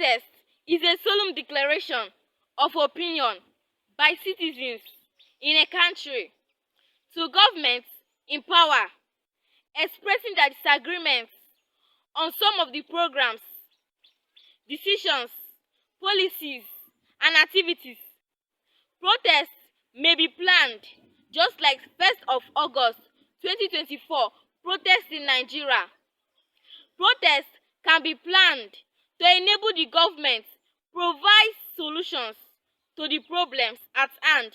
protest is a solemn declaration of opinion by citizens in a country to governments in power, expressing their disagreements on some of the programs, decisions, policies, and activities. Protests may be planned, just like 1st of August 2024 protests in Nigeria. Protests can be planned to enable the government provide solutions to the problems at hand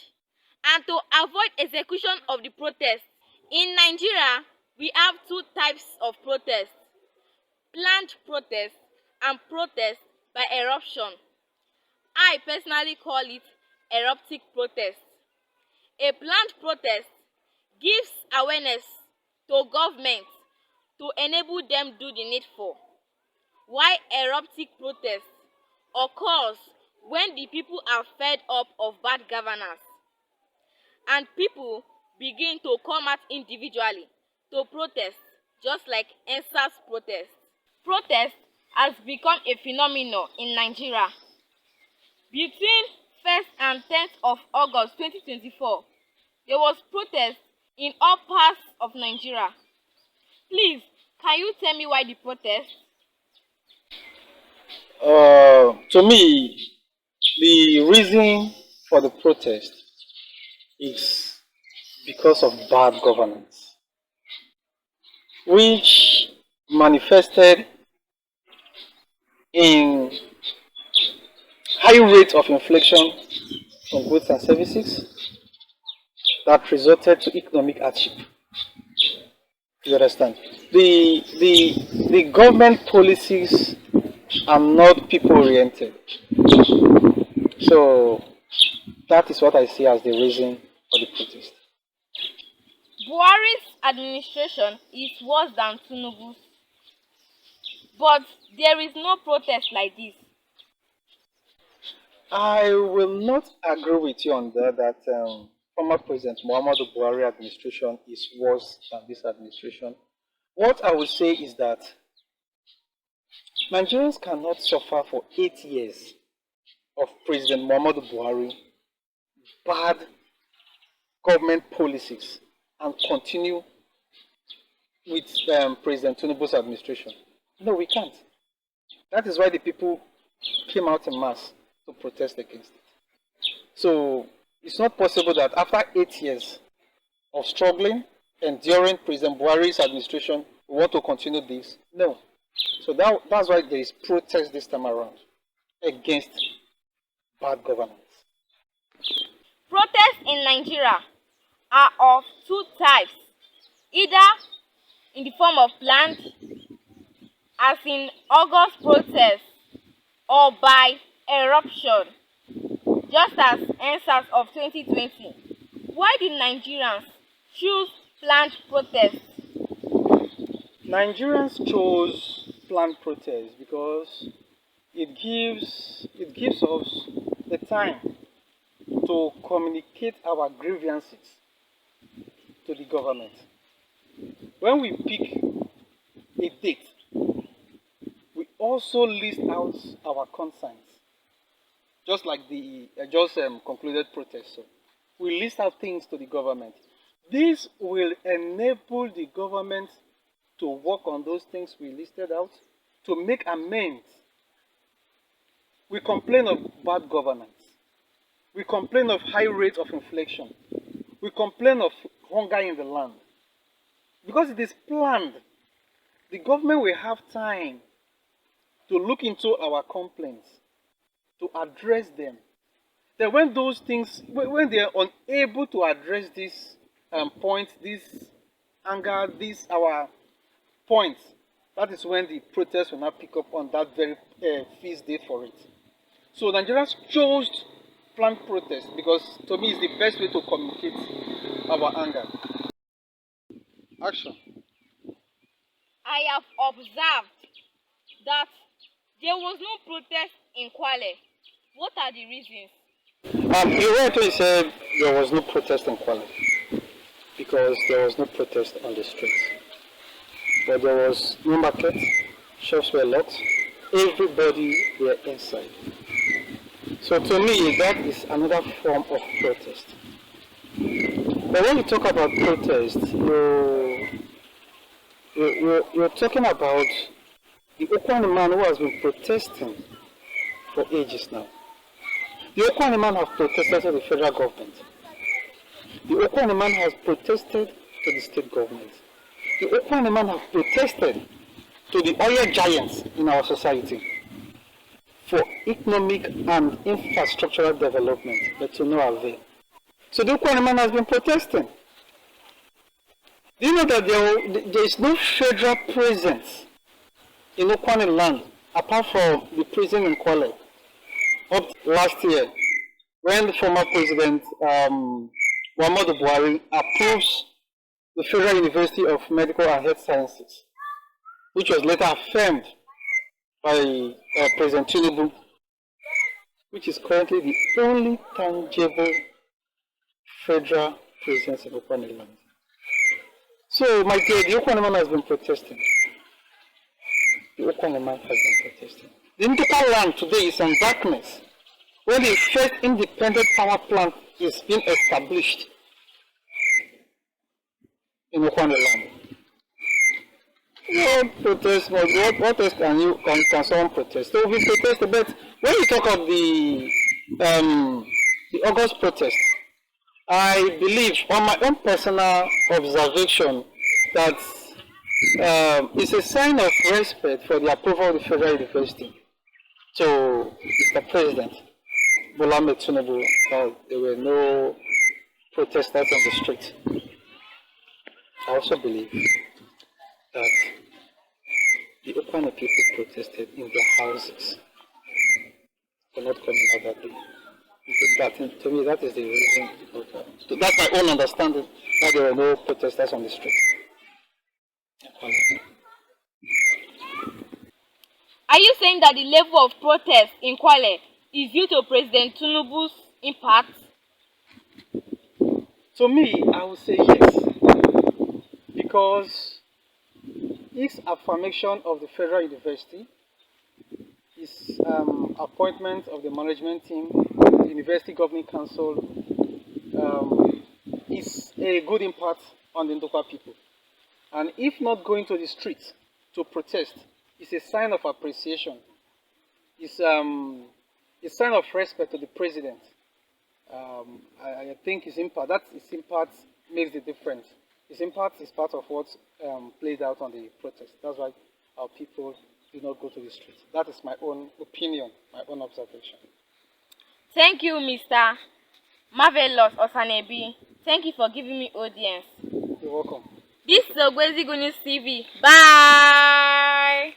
and to avoid execution of the protest. In Nigeria, we have two types of protest: planned protest and protest by eruption. I personally call it eruptic protest. A planned protest gives awareness to government to enable them do the needful, while eruptic protest occurs when the people are fed up of bad governance and people begin to come out individually to protest, just like EndSARS protest. Protest has become a phenomenon in Nigeria. Between 1st and 10th of August 2024, there was protest in all parts of Nigeria. Please, can you tell me why the protest? To me, the reason for the protest is because of bad governance, which manifested in high rates of inflation on goods and services that resulted to economic hardship. You understand? The government policies are not people oriented. So that is what I see as the reason for the protest. Buhari's administration is worse than Tinubu's, but there is no protest like this. I will not agree with you on that former President Muhammadu Buhari administration is worse than this administration. What I would say is that Nigerians cannot suffer for 8 years of President Muhammadu Buhari bad government policies and continue with President Tinubu's administration. No, we can't. That is why the people came out in mass to protest against it. So it's not possible that after 8 years of struggling, enduring President Buhari's administration, we want to continue this. No. So that's why there is protest this time around against bad governance. Protests in Nigeria are of two types, either in the form of planned, as in August protest, or by eruption, just as EndSARS of 2020. Why did Nigerians choose planned protests? Nigerians chose planned protest because it gives us the time to communicate our grievances to the government. When we pick a date, we also list out our concerns, just like the just concluded protest. So we list out things to the government. This will enable the government to work on those things we listed out, to make amends. We complain of bad governance. We complain of high rates of inflation. We complain of hunger in the land. Because it is planned, the government will have time to look into our complaints, to address them. Then when those things, when they are unable to address these points, this anger, these our points, that is when the protest will not pick up on that very feast date for it. So Nigerians chose planned protest because to me it's the best way to communicate our anger. Action. I have observed that there was no protest in Kwale. What are the reasons? You rightly said there was no protest in Kwale because there was no protest on the streets. But there was no market, shops were locked, everybody were inside. So to me, that is another form of protest. But when you talk about protest, you're talking about the Okwane man who has been protesting for ages now. The Okwane man has protested to the federal government. The Okwane man has protested to the state government. The Okwane man has protested to the oil giants in our society for economic and infrastructural development, but to no avail. So the Okwane man has been protesting. Do you know that there is no federal presence in Okwane land apart from the prison in Kwale? Up last year, when the former president Muhammadu Buhari approves the Federal University of Medical and Health Sciences, which was later affirmed by President Tinubu, which is currently the only tangible federal presence in Okwane land. So, my dear, the Okwane man has been protesting. The Okwane man has been protesting. The Nduka land today is in darkness. When the first independent power plant is being established in Okwane land. What protest? What else can someone protest? So we protest, but when you talk of the August protest, I believe, on my own personal observation, that it's a sign of respect for the approval of the Federal University to Mr. President Bola Ahmed Tinubu. There were no protesters on the street. I also believe that the Okwane people protested in their houses for not coming out that day. To me, that is the reason. That's my own understanding, that there were no protesters on the street. Are you saying that the level of protest in Kwale is due to President Tinubu's impact? To me, I would say yes. Because his affirmation of the Federal University, his appointment of the management team, the University Governing Council, is a good impact on the Nduka people. And if not going to the streets to protest, it's a sign of appreciation. It's a sign of respect to the president. I think his impact makes the difference. His impact is part of what played out on the protest. That's why our people do not go to the streets. That is my own opinion, my own observation. Thank you, Mr. Marvelous Osanebi. Thank you for giving me audience. You're welcome. This is Ogwezi Good News TV. Bye.